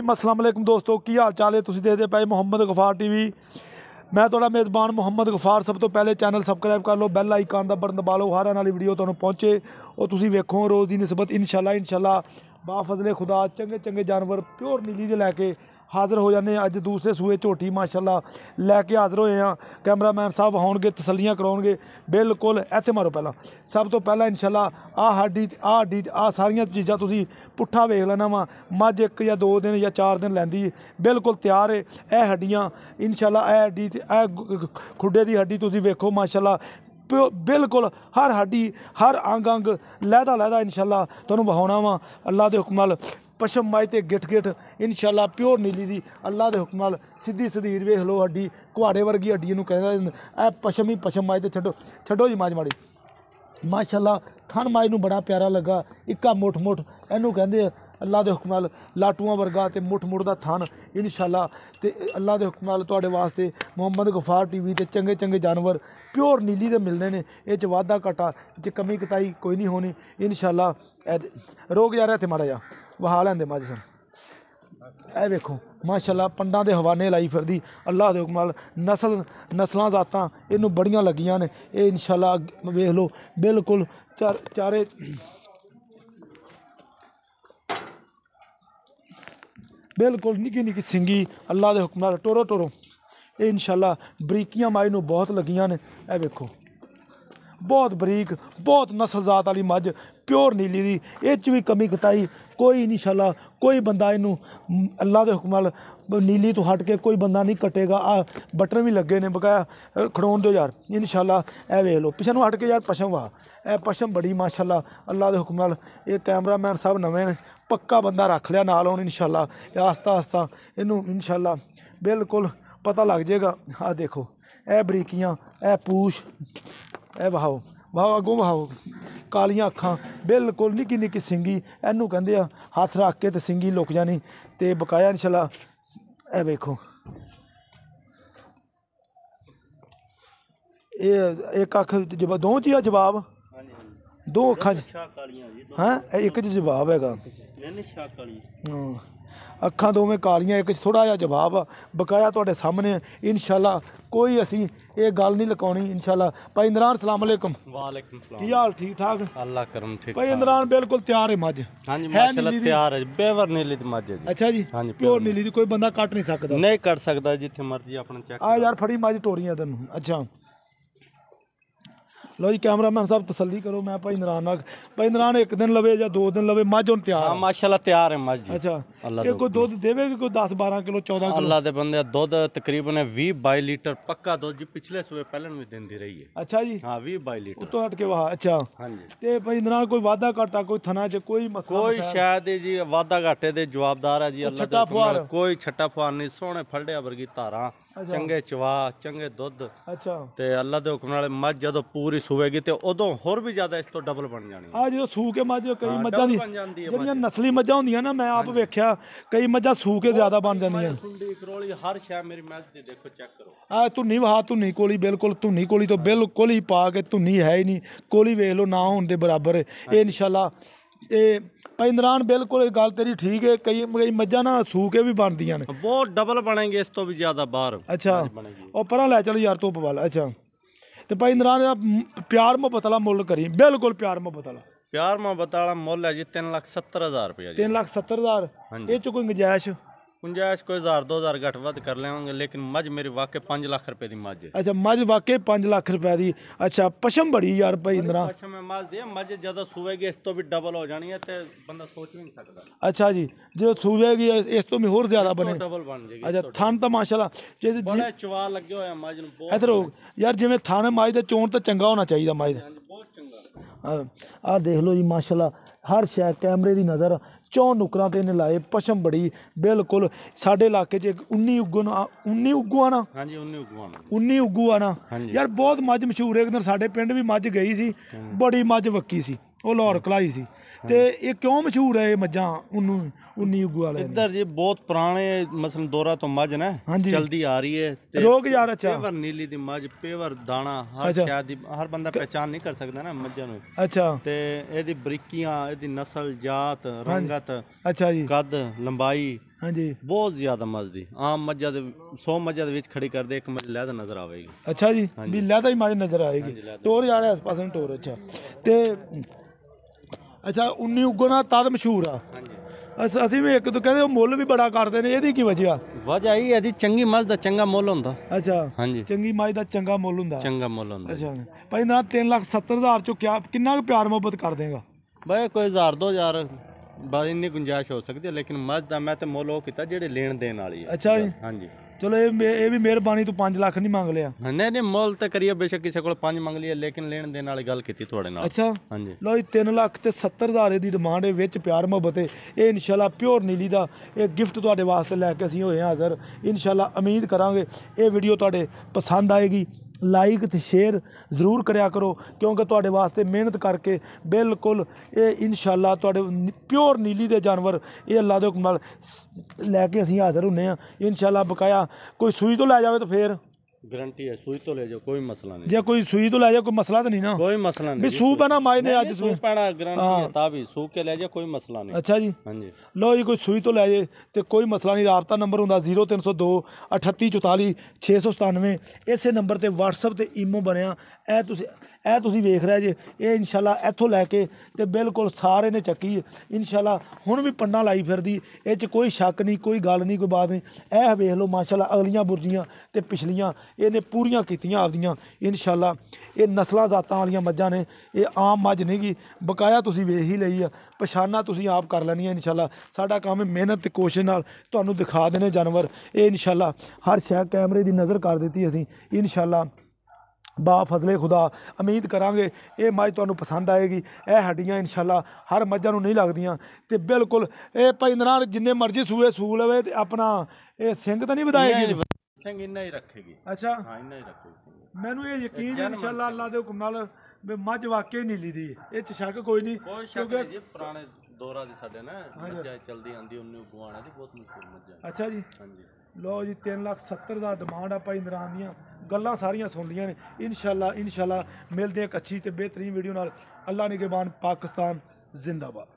अस्सलाम वालेकुम दोस्तों, की हाल चाल है? तुसीं देखदे पए मुहम्मद गफार टीवी। मैं तुहाडा मेज़बान मुहम्मद गफार। सब तो पहले चैनल सबसक्राइब कर लो, बैल आइकन का बटन दबा लो, हर आने वाली वीडियो तुहानूं पहुँचे और तुसीं वेखो रोज़ की निस्बत। इंशाल्लाह बाफजले खुदा चंगे चंगे जानवर प्योर नीली दे लैके हाज़र हो जाने। अज दूसरे सूए झोटी माशाल्लाह लैके हाज़र होए हैं। कैमरामैन साहब आउणगे, तसल्लियां कराउणगे। बिल्कुल इत्थे मारो पहला। सब तो पहला इंशाल्लाह आ सारियां चीज़ां तुसीं पुट्ठा वेख लेना वा। मझ 1 या 2 दिन या 4 दिन लैंदी, बिल्कुल तैयार है। ए हड्डियां इंशाल्लाह ए हड्डी खुड्डे की हड्डी तुसीं वेखो माशाल्लाह बिल्कुल हर हड्डी हर अंग लैदा इंशाल्लाह तुहानूं वहाउणा वा अल्लाह के हुक्म नाल। पशम माई ते गिठ इंशाल्लाह प्योर नीली दी अल्लाह के हुक्म नाल। सीधी सदीर वेख लो, हड्डी कुहाड़े वर्गी हड्डी इहनूं कहंदे। ए पशम ही पशम माई ते छड्डो जी माज माड़ी माशाल्लाह। थन माई नूं बड़ा प्यारा लगा, इक्का मुठ इहनूं कहंदे अल्लाह के हुक्म नाल। लाटूआं वर्गा ते मुठ दा थन इंशाल्लाह। ते अल्लाह के हुक्म नाल तुहाडे वास्ते मुहम्मद गफार टीवी ते चंगे चंगे जानवर प्योर नीली दे मिलने ने। इह च वाधा घाटा च कमी कताई कोई नहीं होनी इंशाल्लाह। रोक यार इत्थे माड़ा जा वहा लैंदे मझ सन। ए वेखो माशाल्लाह पंडां दे हवाने लाई फिरदी अल्लाह के हुक्म नाल। नस्लां जातां इहनूं बड़ियां लगियां ने। ये इंशाल्लाह वेख लो बिल्कुल चारे बिल्कुल निक्की सिंगी अल्लाह के हुक्म नाल। टोरो ये इंशाल्लाह बरीकियां माई नूं बहुत लगियां ने। ए वेखो बहुत बरीक बहुत नस्ल जात वाली मझ प्योर नीली दी। इह च भी कमी कताई कोई इंशाल्लाह कोई बंदा इनू अल्लाह के हुक्म नाल नीली तो हट के कोई बंदा नहीं कटेगा। आ बटन भी लगे ने बकाया खड़ोन दो यार इंशाल्लाह। ए वेख लो पिछे नूं हट के यार पशम वाह। ए पशम बड़ी माशाल्लाह अल्लाह के हुक्म नाल। ये कैमरामैन साहब नवे ने, पक्का बंदा रख लिया नाल हुण इंशाल्लाह। आस्ता इनू इंशाल्लाह बिल्कुल पता लग जाएगा। आ देखो ए बरीकियां ए पूछ ए वहाओ अगों वहाओ कालियां अखां बिल्कुल निक्की सिंगी इनू कहंदे आ। हथ रख के ते सिंगी लुक जानी ते बकाया इंशाल्लाह। ए वेखो ये एक अख दो च जवाब दो अखां हाँ एक च जवाब हैगा। अखां दोवें कालियां एक थोड़ा जिहा जवाब आ बकाया तुहाडे सामने इंशाल्लाह। कोई असी ये गल नहीं लकाउणी इंशाल्लाह। भाई इमरान सलाम अलैकुम। वालेकुम सलाम। की हाल? ठीक ठाक अल्लाह करम ठीक। भाई इमरान बिल्कुल तैयार है मझ। हाँ जी माशाल्लाह तैयार है। बेवर नीली दी मझ है जी। अच्छा जी हाँ जी प्योर नीली दी कोई बंदा कट नहीं सकदा। नहीं कर सकदा जिथे मर्जी अपना चेक आ यार फड़ी मझ टोरियां तैनूं। अच्छा लो जी कैमरामैन साहब तसल्ली करो। मैं भाई इमरान नाल भाई इमरान 1 दिन लवे या 2 दिन लवे मझ हुण तैयार हाँ माशाल्लाह तैयार है मझ जी। अच्छा अल्लाह ये कोई दुध देवेगी कोई 10-12 किलो 14 किलो? अल्लाह दे बंदे दुध तकरीबन 20-22 लीटर पक्का दुध जी पिछले सूबे पहले भी देंदी रही है। अच्छा जी हाँ 20-22 लीटर तो हट के वाह। अच्छा हाँ जी ते भाई इमरान कोई वाधा घाटा कोई थना च कोई मसला कोई शायद जी वाधा घाटे दे जवाबदार है जी अल्लाह छट्टा फुहार? कोई छट्टा फुहार नहीं। सोहने फलड़िया वर्गी धारा चंगे चवा चंगे दुध अच्छा ते अल्लाह दे हुक्म नाल मझ जदों पूरी सुवेगी ते उदों होर भी ज्यादा इस तो डबल बन जानी। आ जो सूह के मझ कई मझां दी बन जाती है ਜਿਹੜੀਆਂ ਨਸਲੀ ਮੱਝਾਂ ਹੁੰਦੀਆਂ ਨਾ ਮੈਂ ਆਪ ਵੇਖਿਆ ਕਈ ਮੱਝਾਂ ਸੂ ਕੇ ਜ਼ਿਆਦਾ ਬਣ ਜਾਂਦੀਆਂ। सुंडी करौली हर शय मेरी मैच दी देखो चेक करो। ਆ ਧੁੰਨੀ ਵਹਾ ਧੁੰਨੀ ਕੋਲੀ ਬਿਲਕੁਲ ਧੁੰਨੀ ਕੋਲੀ ਤੋਂ ਬਿਲਕੁਲ ਹੀ ਪਾ ਕੇ ਧੁੰਨੀ ਹੈ ਹੀ ਨਹੀਂ। ਕੋਲੀ ਵੇਖ ਲਓ ਨਾ ਹੋਣ ਦੇ ਬਰਾਬਰ ਹੈ ਇਹ ਇੰਸ਼ਾਅੱਲਾ। ਤੇ ਭਾਈ ਇਮਰਾਨ ਬਿਲकुल ਗੱਲ ਤੇਰੀ ਠੀਕ ਹੈ। ਕਈ ਮੱਝਾਂ ਨਾ ਸੂ ਕੇ ਵੀ ਬਣਦੀਆਂ ਨੇ बहुत डबल बनेंगे इस तो भी ज्यादा बाहर। ਅੱਛਾ ਉਹ ਪਰਾਂ ਲੈ ਚਲ ਯਾਰ ਧੁੱਪ ਵਾਲਾ। ਅੱਛਾ ਤੇ ਭਾਈ ਇਮਰਾਨ ਦਾ ਪਿਆਰ ਮੁਹੱਬਤ ਵਾਲਾ ਮੁੱਲ ਕਰੀ ਬਿਲकुल ਪਿਆਰ ਮੁਹੱਬਤ ਵਾਲਾ। प्यार मोहब्बत वाला मुल है जी 3,70,000 रुपया। 3,70,000 ਇਹ ਚ ਕੋਈ गुंजाइश? गुंजाइश कोई 1,000-2,000 घट वध कर लेंगे लेकिन मझ मेरी वाकई 5 लाख रुपए की मझ है। अच्छा मझ वाकई 5 लाख रुपए की। अच्छा पशम बड़ी यार भाई इमरान। अच्छा मैं मझ दे मझ जदों सूवेगी इस तो भी डबल हो जानी है ते बंदा सोच भी नहीं सकता। अच्छा जी जो सूवेगी इस तो भी होर ज्यादा बने। डबल बन जाएगी। अच्छा थान तो माशाल्लाह जे बड़ा चवा लगे होया मझ नूं बहुत। इधर यार जिवें थान मझ दे चोण तो चंगा होना चाहिए मझ दा। बहुत चंगा। आ देख लो जी माशाल्लाह हर शय कैमरे की नज़र चौं नुकरां ते इन्हें लाए। पशम बड़ी बिल्कुल साडे इलाके च 19 उग्गू ना 19 उग्गू आना यार बहुत मझ मशहूर है। एक दिन साडे पिंड भी मझ गई सी बड़ी मझ वक्की सी वो लाहौर कलाई सी। ते ये क्यों मशहूर है ये मझां 19 उग्गू वाले? इधर जी बहुत पुराने मसलन दौरा तो मझ ने चलती आ रही है लोग यार। अच्छा पेवर नीली दी मझ पेवर दाना हर शायद हर बंदा पहचान नहीं कर सकता ना मझां नूं। अच्छा ते एदी बरीकियां एदी नस्ल जात रंगत अच्छा जी कद लंबाई ਹਾਂਜੀ ਬਹੁਤ ਜ਼ਿਆਦਾ ਮੱਝ ਦੀ ਆਮ ਮੱਝਾਂ ਦੇ 100 ਮੱਝਾਂ ਦੇ ਵਿੱਚ ਖੜੀ ਕਰਦੇ ਇੱਕ ਮੱਝ ਲੈਦਾ ਨਜ਼ਰ ਆਵੇਗੀ। ਅੱਛਾ ਜੀ ਵੀ ਲੈਦਾ ਹੀ ਮੱਝ ਨਜ਼ਰ ਆਏਗੀ। ਟੋਰ ਜਾ ਰਿਹਾ ਇਸ ਪਾਸੇ ਨੂੰ ਟੋਰ। ਅੱਛਾ ਤੇ ਅੱਛਾ 19 ਉਗਣਾ ਤਦ ਮਸ਼ਹੂਰ ਆ। ਅਸੀਂ ਵੀ ਇੱਕ ਤੋਂ ਕਹਿੰਦੇ ਉਹ ਮੁੱਲ ਵੀ ਬੜਾ ਕਰਦੇ ਨੇ, ਇਹਦੀ ਕੀ ਵਜ੍ਹਾ? ਵਜ੍ਹਾ ਇਹ ਹੈ ਜੀ ਚੰਗੀ ਮੱਝ ਦਾ ਚੰਗਾ ਮੁੱਲ ਹੁੰਦਾ। ਅੱਛਾ ਹਾਂਜੀ ਚੰਗੀ ਮੱਝ ਦਾ ਚੰਗਾ ਮੁੱਲ ਹੁੰਦਾ। ਚੰਗਾ ਮੁੱਲ ਹੁੰਦਾ। ਅੱਛਾ ਭਾਈ ਨਾ 3,70,000 ਚੋਂ ਕਿੰਨਾ ਕੁ ਪਿਆਰ ਮੁਹੱਬਤ ਕਰ ਦੇਗਾ? ਬਈ ਕੋਈ 1000 2000 ਬਸ ਇੰਨੀ ਗੁੰਜਾਇਸ਼ ਹੋ ਸਕਦੀ ਹੈ, ਲੇਕਿਨ ਮੱਝ ਦਾ ਮੈਂ ਤੇ ਮੁੱਲ ਉਹ ਕੀਤਾ ਜਿਹੜੇ ਲੈਣ ਦੇਣ ਵਾਲੀ ਹੈ। ਅੱਛਾ ਜੀ ਹਾਂਜੀ ਚਲੋ ਇਹ ਵੀ ਮਿਹਰਬਾਨੀ ਤੂੰ 5 ਲੱਖ ਨਹੀਂ ਮੰਗ ਲਿਆ। ਨਹੀਂ ਨਹੀਂ ਮੁੱਲ ਤੇ ਕਰੀਏ ਬੇਸ਼ੱਕ ਕਿਸੇ ਕੋਲ 5 ਮੰਗ ਲਈਏ, ਲੇਕਿਨ ਲੈਣ ਦੇਣ ਵਾਲੀ ਗੱਲ ਕੀਤੀ ਤੁਹਾਡੇ ਨਾਲ। ਅੱਛਾ ਹਾਂਜੀ ਲੋ ਜੀ 3,70,000 ਦੀ ਡਿਮਾਂਡ ਹੈ, ਵਿੱਚ ਪਿਆਰ ਮੁਹੱਬਤ ਹੈ। ਇਹ ਇਨਸ਼ਾਅੱਲਾ ਪਿਓਰ ਨੀਲੀ ਦਾ ਇਹ ਗਿਫਟ ਤੁਹਾਡੇ ਵਾਸਤੇ ਲੈ ਕੇ ਅਸੀਂ ਹੋਏ ਹਾਂ ਹਾਜ਼ਰ। ਇਨਸ਼ਾਅੱਲਾ ਉਮੀਦ ਕਰਾਂਗੇ ਇਹ ਵੀਡੀਓ ਤੁਹਾਡੇ ਪਸੰਦ ਆਏਗੀ। ਲਾਈਕ ਤੇ ਸ਼ੇਅਰ ਜ਼ਰੂਰ ਕਰਿਆ ਕਰੋ, ਕਿਉਂਕਿ ਤੁਹਾਡੇ ਵਾਸਤੇ ਮਿਹਨਤ ਕਰਕੇ ਬਿਲਕੁਲ ਇਹ ਇਨਸ਼ਾਅੱਲਾ ਤੁਹਾਡੇ ਪਿਓਰ ਨੀਲੀ ਦੇ ਜਾਨਵਰ ਇਹ ਅੱਲਾ ਦੇ ਹੁਕਮ ਨਾਲ ਲੈ ਕੇ ਅਸੀਂ ਹਾਜ਼ਰ ਹੁੰਦੇ ਹਾਂ ਇਨਸ਼ਾਅੱਲਾ। ਬਕਾਇਆ ਕੋਈ ਸੂਈ ਤੋਂ ਲੈ ਜਾਵੇ ਤਾਂ ਫੇਰ ਗਰੰਟੀ ਹੈ ਸੂਈ ਤੋਂ ਲੈ ਜਾਓ, ਕੋਈ ਮਸਲਾ ਨਹੀਂ। ਜੇ ਕੋਈ ਸੂਈ ਤੋਂ ਲੈ ਜਾਏ ਕੋਈ ਮਸਲਾ ਤਾਂ ਨਹੀਂ ਨਾ? ਕੋਈ ਮਸਲਾ ਨਹੀਂ ਵੀ ਸੂ ਪੈਣਾ ਮਾਈ ਨੇ ਅੱਜ ਸੂ ਪੈਣਾ ਗਰੰਟੀ ਹੈ ਤਾਂ ਵੀ ਸੂ ਕੇ ਲੈ ਜਾ, ਕੋਈ ਮਸਲਾ ਨਹੀਂ। ਅੱਛਾ ਜੀ ਹਾਂਜੀ ਲੋ ਜੀ ਕੋਈ ਸੂਈ ਤੋਂ ਲੈ ਜੇ ਤੇ ਕੋਈ ਮਸਲਾ ਨਹੀਂ। ਰਾਬਤਾ ਨੰਬਰ ਹੁੰਦਾ 0302 3844 697। ਇਸੇ ਨੰਬਰ ਤੇ WhatsApp ਤੇ ਈਮੋ ਬਣਿਆ। ਇਹ ਤੁਸੀਂ ਵੇਖ ਰਹੇ ਜੇ ਇਹ ਇਨਸ਼ਾਅੱਲਾ ਇੱਥੋਂ ਲੈ ਕੇ ਤੇ ਬਿਲਕੁਲ ਸਾਰੇ ਨੇ ਚੱਕੀ ਇਨਸ਼ਾਅੱਲਾ। ਹੁਣ ਵੀ ਪੰਡਾਂ ਲਾਈ ਫਿਰਦੀ, ਇਹ 'ਚ ਕੋਈ ਸ਼ੱਕ ਨਹੀਂ, ਕੋਈ ਗੱਲ ਨਹੀਂ, ਕੋਈ ਬਾਤ ਨਹੀਂ। ਇਹ ਵੇਖ ਲਓ ਮਾਸ਼ਾਅੱਲਾ ਅਗਲੀਆਂ ਬੁਰਜੀਆਂ ਤੇ ਪਿਛਲੀਆਂ ਇਹਨੇ ਪੂਰੀਆਂ ਕੀਤੀਆਂ ਆਪਦੀਆਂ ਇਨਸ਼ਾਅੱਲਾ। ਇਹ ਨਸਲਾਂ ਜ਼ਾਤਾਂ ਵਾਲੀਆਂ ਮੱਝਾਂ ਨੇ, ਇਹ ਆਮ ਮੱਝ ਨਹੀਂ ਗੀ। ਬਕਾਇਆ ਤੁਸੀਂ ਵੇਖ ਹੀ ਲਈ ਆ, ਪਛਾਣਾ ਤੁਸੀਂ ਆਪ ਕਰ ਲੈਣੀ ਹੈ ਇਨਸ਼ਾਅੱਲਾ। ਸਾਡਾ ਕੰਮ ਹੈ ਮਿਹਨਤ ਤੇ ਕੋਸ਼ਿਸ਼ ਨਾਲ ਤੁਹਾਨੂੰ ਦਿਖਾ ਦੇਣੇ ਜਾਨਵਰ। ਇਹ ਇਨਸ਼ਾਅੱਲਾ ਹਰ ਸ਼ੈ ਕੈਮਰੇ ਦੀ ਨਜ਼ਰ ਕਰ ਦਿੱਤੀ ਅਸੀਂ ਇਨਸ਼ਾਅੱਲਾ। ਬਾ ਫਜ਼ਲੇ ਖੁਦਾ ਉਮੀਦ ਕਰਾਂਗੇ ਇਹ ਮੱਝ ਤੁਹਾਨੂੰ ਪਸੰਦ ਆਏਗੀ। ਇਹ ਹੱਡੀਆਂ ਇਨਸ਼ਾਅੱਲਾ ਹਰ ਮੱਝਾਂ ਨੂੰ ਨਹੀਂ ਲੱਗਦੀਆਂ ਤੇ ਬਿਲਕੁਲ ਇਹ ਭਾਈ ਇਮਰਾਨ ਜਿੰਨੇ ਮਰਜ਼ੀ ਸੂਏ ਸੂ ਲਵੇ ਤੇ ਆਪਣਾ ਇਹ ਸਿੰਘ ਤਾਂ ਨਹੀਂ ਵਧਾਏਗੀ? ਸਿੰਘ ਇੰਨਾ ਹੀ ਰੱਖੇਗੀ। ਅੱਛਾ ਹਾਂ ਇੰਨਾ ਹੀ ਰੱਖੇਗੀ। ਮੈਨੂੰ ਇਹ ਯਕੀਨ ਹੈ ਇਨਸ਼ਾਅੱਲਾ ਅੱਲਾ ਦੇ ਹੁਕਮ ਨਾਲ ਵੀ ਮੱਝ ਵਾਕਈ ਨੀਲੀ ਦੀ ਹੈ, ਇਹ 'ਚ ਸ਼ੱਕ ਕੋਈ ਨਹੀਂ। ਕੋਈ ਸ਼ੱਕ ਨਹੀਂ ਜੀ, ਪੁਰਾਣੇ ਦੌਰਾਂ ਦੀ ਸਾਡੇ ਨਾ ਮੱਝਾਂ ਚੱਲਦੀ ਆਂਦੀ ਉਹਨੂੰ ਗੁਆਣਾ ਦੀ ਬਹੁਤ ਮਸ਼ਹੂਰ ਮੱਝਾਂ। ਅੱਛਾ ਜੀ ਹਾਂਜੀ ਲੋ ਜੀ 3,70,000 ਦਾ ਡਿਮਾਂਡ ਆ ਭਾਈ ਇਮਰਾਨ ਦੀਆਂ ਗੱਲਾਂ ਸਾਰੀਆਂ ਸੁਣ ਲੀਆਂ ਨੇ ਇਨਸ਼ਾਅੱਲਾ। ਮਿਲਦੇ ਆ ਇੱਕ ਅੱਛੀ ਤੇ ਬਿਹਤਰੀਨ ਵੀਡੀਓ ਨਾਲ। ਅੱਲਾ ਨਿਗਹਿਬਾਨ, ਪਾਕਿਸਤਾਨ ਜ਼ਿੰਦਾਬਾਦ।